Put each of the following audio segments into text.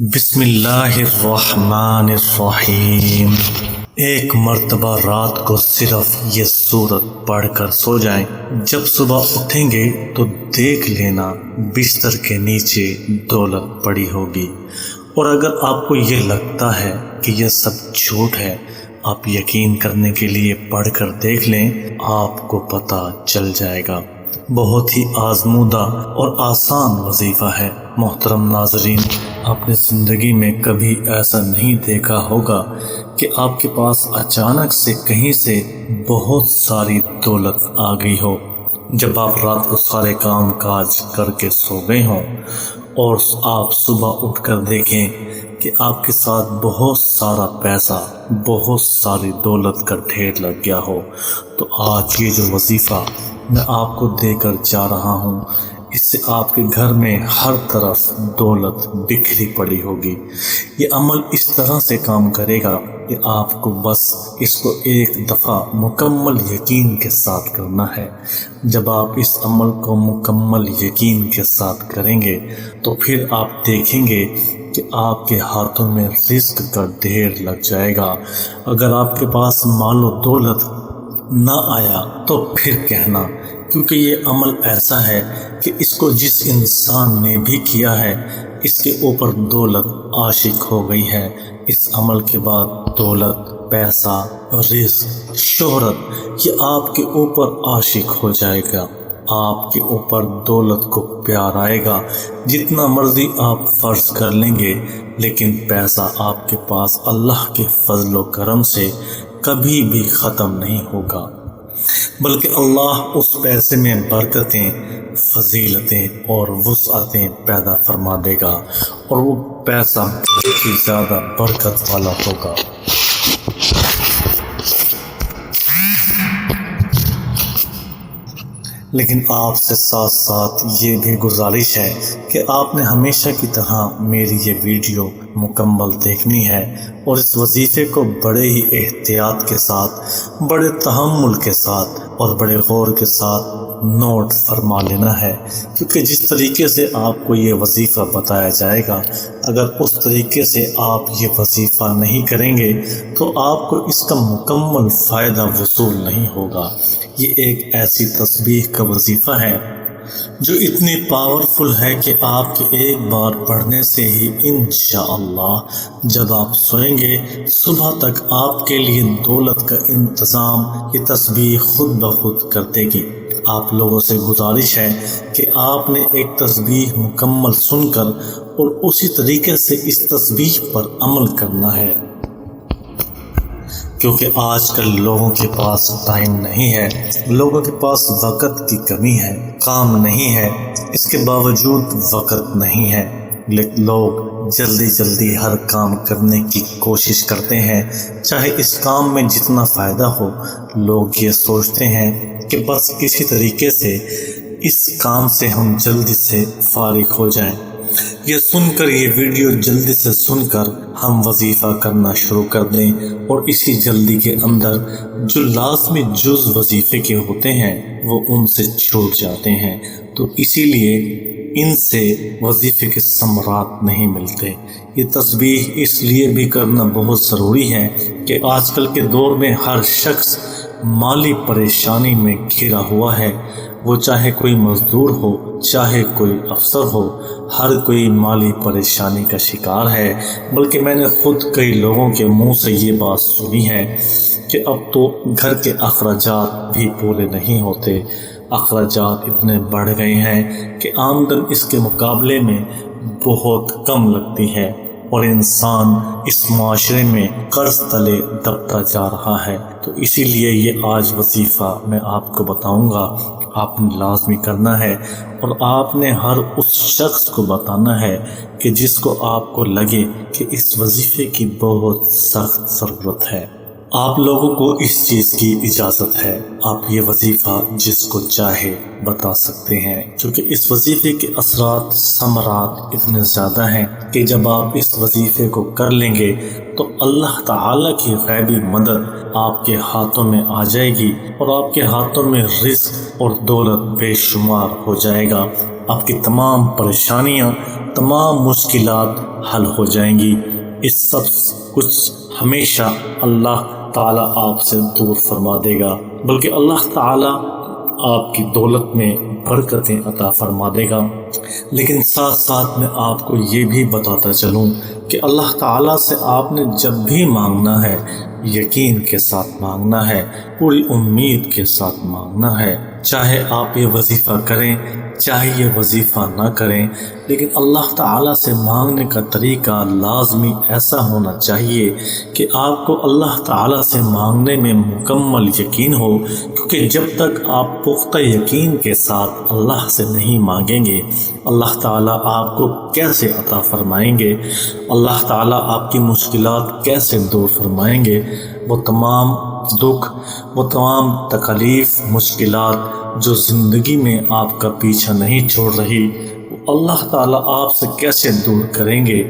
بسم اللہ الرحمن الرحیم۔ ایک مرتبہ رات کو صرف یہ سورت پڑھ کر سو جائیں، جب صبح اٹھیں گے تو دیکھ لینا بستر کے نیچے دولت پڑی ہوگی، اور اگر آپ کو یہ لگتا ہے کہ یہ سب جھوٹ ہے، آپ یقین کرنے کے لیے پڑھ کر دیکھ لیں، آپ کو پتہ چل جائے گا۔ بہت ہی آزمودہ اور آسان وظیفہ ہے۔ محترم ناظرین، آپ نے زندگی میں کبھی ایسا نہیں دیکھا ہوگا کہ آپ کے پاس اچانک سے کہیں سے بہت ساری دولت آ گئی ہو، جب آپ رات کو سارے کام کاج کر کے سو گئے ہوں اور آپ صبح اٹھ کر دیکھیں کہ آپ کے ساتھ بہت سارا پیسہ، بہت ساری دولت کا ڈھیر لگ گیا ہو۔ تو آج یہ جو وظیفہ میں آپ کو دے کر جا رہا ہوں، اس سے آپ کے گھر میں ہر طرف دولت بکھری پڑی ہوگی۔ یہ عمل اس طرح سے کام کرے گا کہ آپ کو بس اس کو ایک دفعہ مکمل یقین کے ساتھ کرنا ہے۔ جب آپ اس عمل کو مکمل یقین کے ساتھ کریں گے تو پھر آپ دیکھیں گے کہ آپ کے ہاتھوں میں رزق کا ڈھیر لگ جائے گا۔ اگر آپ کے پاس مال و دولت نہ آیا تو پھر کہنا، کیونکہ یہ عمل ایسا ہے کہ اس کو جس انسان نے بھی کیا ہے، اس کے اوپر دولت عاشق ہو گئی ہے۔ اس عمل کے بعد دولت، پیسہ، رزق، شہرت، یہ آپ کے اوپر عاشق ہو جائے گا۔ آپ کے اوپر دولت کو پیار آئے گا، جتنا مرضی آپ فرض کر لیں گے، لیکن پیسہ آپ کے پاس اللہ کے فضل و کرم سے کبھی بھی ختم نہیں ہوگا، بلکہ اللہ اس پیسے میں برکتیں، فضیلتیں اور وسعتیں پیدا فرما دے گا، اور وہ پیسہ بہت ہی زیادہ برکت والا ہوگا۔ لیکن آپ سے ساتھ ساتھ یہ بھی گزارش ہے کہ آپ نے ہمیشہ کی طرح میری یہ ویڈیو مکمل دیکھنی ہے، اور اس وظیفے کو بڑے ہی احتیاط کے ساتھ، بڑے تحمل کے ساتھ اور بڑے غور کے ساتھ نوٹ فرما لینا ہے، کیونکہ جس طریقے سے آپ کو یہ وظیفہ بتایا جائے گا، اگر اس طریقے سے آپ یہ وظیفہ نہیں کریں گے تو آپ کو اس کا مکمل فائدہ وصول نہیں ہوگا۔ یہ ایک ایسی تسبیح کا وظیفہ ہے جو اتنی پاورفل ہے کہ آپ کے ایک بار پڑھنے سے ہی انشاءاللہ جب آپ سوئیں گے صبح تک آپ کے لیے دولت کا انتظام یہ تسبیح خود بخود کر دے گی۔ آپ لوگوں سے گزارش ہے کہ آپ نے ایک تسبیح مکمل سن کر اور اسی طریقے سے اس تسبیح پر عمل کرنا ہے، کیونکہ آج کل لوگوں کے پاس ٹائم نہیں ہے، لوگوں کے پاس وقت کی کمی ہے، کام نہیں ہے، اس کے باوجود وقت نہیں ہے، لیکن لوگ جلدی جلدی ہر کام کرنے کی کوشش کرتے ہیں، چاہے اس کام میں جتنا فائدہ ہو۔ لوگ یہ سوچتے ہیں کہ بس کسی طریقے سے اس کام سے ہم جلدی سے فارغ ہو جائیں، یہ سن کر، یہ ویڈیو جلدی سے سن کر ہم وظیفہ کرنا شروع کر دیں، اور اسی جلدی کے اندر جو لازمی جز وظیفے کے ہوتے ہیں وہ ان سے چھوٹ جاتے ہیں، تو اسی لیے ان سے وظیفے کے ثمرات نہیں ملتے۔ یہ تسبیح اس لیے بھی کرنا بہت ضروری ہے کہ آج کل کے دور میں ہر شخص مالی پریشانی میں گھرا ہوا ہے، وہ چاہے کوئی مزدور ہو، چاہے کوئی افسر ہو، ہر کوئی مالی پریشانی کا شکار ہے۔ بلکہ میں نے خود کئی لوگوں کے منہ سے یہ بات سنی ہے کہ اب تو گھر کے اخراجات بھی پورے نہیں ہوتے، اخراجات اتنے بڑھ گئے ہیں کہ آمدن اس کے مقابلے میں بہت کم لگتی ہے، اور انسان اس معاشرے میں قرض تلے دبتا جا رہا ہے۔ تو اسی لیے یہ آج وظیفہ میں آپ کو بتاؤں گا، آپ نے لازمی کرنا ہے، اور آپ نے ہر اس شخص کو بتانا ہے کہ جس کو آپ کو لگے کہ اس وظیفے کی بہت سخت ضرورت ہے۔ آپ لوگوں کو اس چیز کی اجازت ہے، آپ یہ وظیفہ جس کو چاہے بتا سکتے ہیں، کیونکہ اس وظیفے کے اثرات، ثمرات اتنے زیادہ ہیں کہ جب آپ اس وظیفے کو کر لیں گے تو اللہ تعالیٰ کی غیبی مدد آپ کے ہاتھوں میں آ جائے گی، اور آپ کے ہاتھوں میں رزق اور دولت بے شمار ہو جائے گا۔ آپ کی تمام پریشانیاں، تمام مشکلات حل ہو جائیں گی۔ اس سب کچھ ہمیشہ اللہ تعالیٰ آپ سے دور فرما دے گا، بلکہ اللہ تعالیٰ آپ کی دولت میں برکتیں عطا فرما دے گا۔ لیکن ساتھ ساتھ میں آپ کو یہ بھی بتاتا چلوں کہ اللہ تعالیٰ سے آپ نے جب بھی مانگنا ہے یقین کے ساتھ مانگنا ہے، پوری امید کے ساتھ مانگنا ہے۔ چاہے آپ یہ وظیفہ کریں چاہے یہ وظیفہ نہ کریں، لیکن اللہ تعالیٰ سے مانگنے کا طریقہ لازمی ایسا ہونا چاہیے کہ آپ کو اللہ تعالیٰ سے مانگنے میں مکمل یقین ہو، کیونکہ جب تک آپ پختہ یقین کے ساتھ اللہ سے نہیں مانگیں گے، اللہ تعالیٰ آپ کو کیسے عطا فرمائیں گے؟ اللہ تعالیٰ آپ کی مشکلات کیسے دور فرمائیں گے؟ وہ تمام دکھ، وہ تمام تکلیف، مشکلات جو زندگی میں آپ کا پیچھا نہیں چھوڑ رہی، وہ اللہ تعالیٰ آپ سے کیسے دور کریں گے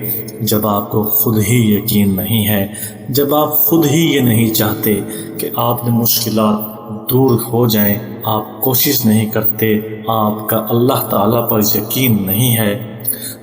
جب آپ کو خود ہی یقین نہیں ہے، جب آپ خود ہی یہ نہیں چاہتے کہ آپ نے مشکلات دور ہو جائیں، آپ کوشش نہیں کرتے، آپ کا اللہ تعالیٰ پر یقین نہیں ہے،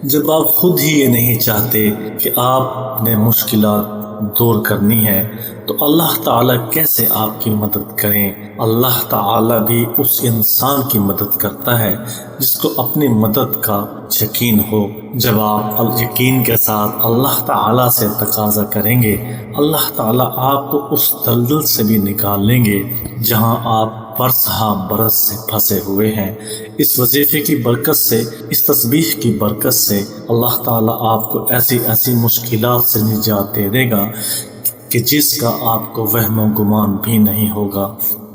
جب آپ خود ہی یہ نہیں چاہتے کہ آپ نے مشکلات دور کرنی ہے، تو اللہ تعالیٰ کیسے آپ کی مدد کریں؟ اللہ تعالیٰ بھی اس انسان کی مدد کرتا ہے جس کو اپنی مدد کا یقین ہو۔ جب آپ یقین کے ساتھ اللہ تعالیٰ سے تقاضا کریں گے، اللہ تعالیٰ آپ کو اس دلدل سے بھی نکال لیں گے جہاں آپ برس برس سے پھنسے ہوئے ہیں۔ اس وظیفے کی برکت سے، اس تسبیح کی برکت سے اللہ تعالیٰ آپ کو ایسی ایسی مشکلات سے نجات دے دے گا کہ جس کا آپ کو وہم و گمان بھی نہیں ہوگا۔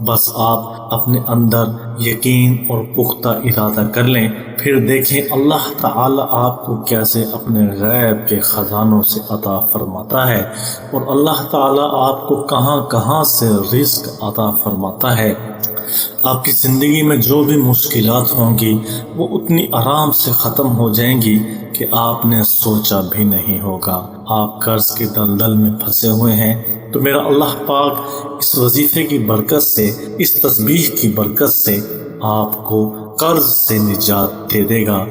بس آپ اپنے اندر یقین اور پختہ ارادہ کر لیں، پھر دیکھیں اللہ تعالیٰ آپ کو کیسے اپنے غیب کے خزانوں سے عطا فرماتا ہے، اور اللہ تعالیٰ آپ کو کہاں کہاں سے رزق عطا فرماتا ہے۔ آپ کی زندگی میں جو بھی مشکلات ہوں گی وہ اتنی آرام سے ختم ہو جائیں گی کہ آپ نے سوچا بھی نہیں ہوگا۔ آپ قرض کے دلدل میں پھنسے ہوئے ہیں تو میرا اللہ پاک اس وظیفے کی برکت سے، اس تسبیح کی برکت سے آپ کو قرض سے نجات دے دے گا۔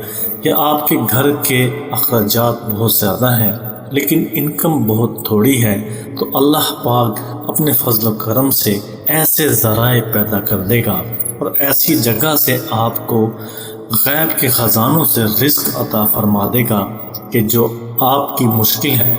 یا آپ کے گھر کے اخراجات بہت زیادہ ہیں لیکن انکم بہت تھوڑی ہے، تو اللہ پاک اپنے فضل و کرم سے ایسے ذرائع پیدا کر دے گا اور ایسی جگہ سے آپ کو غیب کے خزانوں سے رزق عطا فرما دے گا کہ جو آپ کی مشکل ہے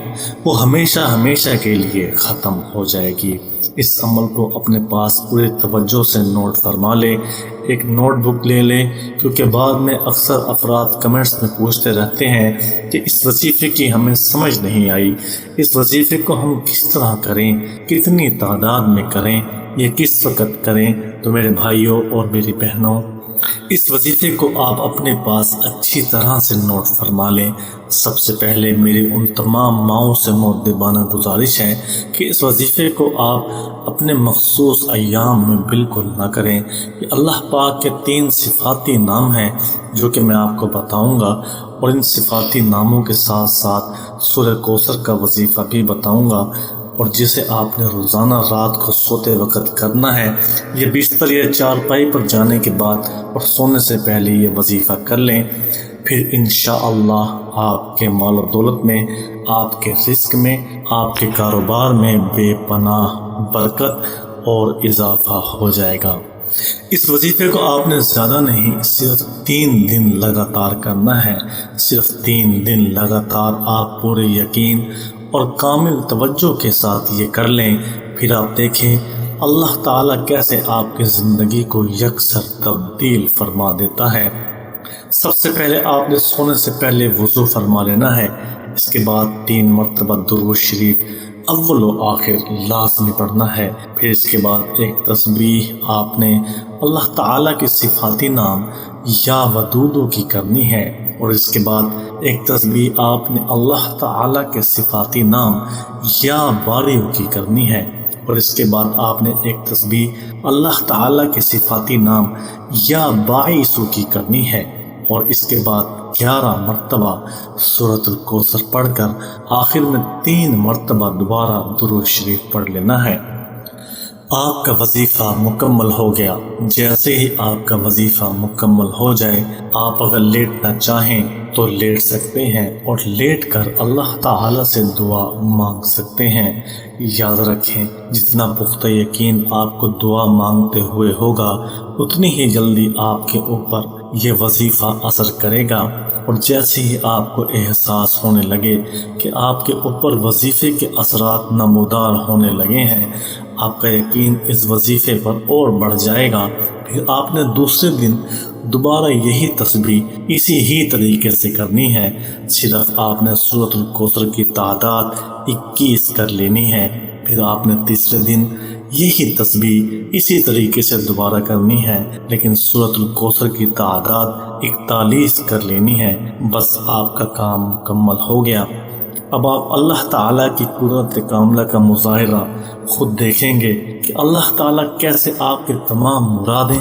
وہ ہمیشہ ہمیشہ کے لیے ختم ہو جائے گی۔ اس عمل کو اپنے پاس پورے توجہ سے نوٹ فرما لے، ایک نوٹ بک لے لے، کیونکہ بعد میں اکثر افراد کمنٹس میں پوچھتے رہتے ہیں کہ اس وظیفے کی ہمیں سمجھ نہیں آئی، اس وظیفے کو ہم کس طرح کریں، کتنی تعداد میں کریں، یہ کس وقت کریں؟ تو میرے بھائیوں اور میری بہنوں، اس وظیفے کو آپ اپنے پاس اچھی طرح سے نوٹ فرما لیں۔ سب سے پہلے میری ان تمام ماؤں سے مؤدبانہ گزارش ہے کہ اس وظیفے کو آپ اپنے مخصوص ایام میں بالکل نہ کریں۔ یہ اللہ پاک کے 3 صفاتی نام ہیں جو کہ میں آپ کو بتاؤں گا، اور ان صفاتی ناموں کے ساتھ ساتھ سورہ کوثر کا وظیفہ بھی بتاؤں گا، اور جسے آپ نے روزانہ رات کو سوتے وقت کرنا ہے۔ یہ بستر یا چارپائی پر جانے کے بعد اور سونے سے پہلے یہ وظیفہ کر لیں، پھر انشاءاللہ آپ کے مال و دولت میں، آپ کے رزق میں، آپ کے کاروبار میں بے پناہ برکت اور اضافہ ہو جائے گا۔ اس وظیفے کو آپ نے زیادہ نہیں، صرف 3 دن لگاتار کرنا ہے۔ صرف 3 دن لگاتار آپ پورے یقین اور کامل توجہ کے ساتھ یہ کر لیں، پھر آپ دیکھیں اللہ تعالیٰ کیسے آپ کی زندگی کو یکسر تبدیل فرما دیتا ہے۔ سب سے پہلے آپ نے سونے سے پہلے وضو فرما لینا ہے، اس کے بعد 3 مرتبہ درود شریف اول و آخر لازمی پڑھنا ہے، پھر اس کے بعد ایک تسبیح آپ نے اللہ تعالیٰ کے صفاتی نام یا ودودو کی کرنی ہے، اور اس کے بعد ایک تسبیح آپ نے اللہ تعالیٰ کے صفاتی نام یا باریو کی کرنی ہے، اور اس کے بعد آپ نے ایک تسبیح اللہ تعالیٰ کے صفاتی نام یا باعثو کی کرنی ہے، اور اس کے بعد 11 مرتبہ سورۃ الکوثر پڑھ کر آخر میں 3 مرتبہ دوبارہ درود شریف پڑھ لینا ہے۔ آپ کا وظیفہ مکمل ہو گیا۔ جیسے ہی آپ کا وظیفہ مکمل ہو جائے، آپ اگر لیٹنا چاہیں تو لیٹ سکتے ہیں اور لیٹ کر اللہ تعالی سے دعا مانگ سکتے ہیں۔ یاد رکھیں، جتنا پختہ یقین آپ کو دعا مانگتے ہوئے ہوگا اتنی ہی جلدی آپ کے اوپر یہ وظیفہ اثر کرے گا، اور جیسے ہی آپ کو احساس ہونے لگے کہ آپ کے اوپر وظیفے کے اثرات نمودار ہونے لگے ہیں، آپ کا یقین اس وظیفے پر اور بڑھ جائے گا۔ پھر آپ نے دوسرے دن دوبارہ یہی تسبیح اسی ہی طریقے سے کرنی ہے، صرف آپ نے سورۃ الکوثر کی تعداد 21 کر لینی ہے۔ پھر آپ نے تیسرے دن یہی تسبیح اسی طریقے سے دوبارہ کرنی ہے، لیکن سورۃ الکوثر کی تعداد 41 کر لینی ہے۔ بس آپ کا کام مکمل ہو گیا۔ اب آپ اللہ تعالیٰ کی قدرت کاملہ کا مظاہرہ خود دیکھیں گے کہ اللہ تعالیٰ کیسے آپ کے تمام مرادیں،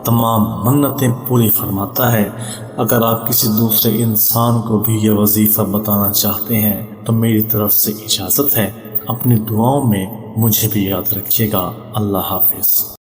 تمام منتیں پوری فرماتا ہے۔ اگر آپ کسی دوسرے انسان کو بھی یہ وظیفہ بتانا چاہتے ہیں تو میری طرف سے اجازت ہے۔ اپنی دعاؤں میں مجھے بھی یاد رکھیے گا۔ اللہ حافظ۔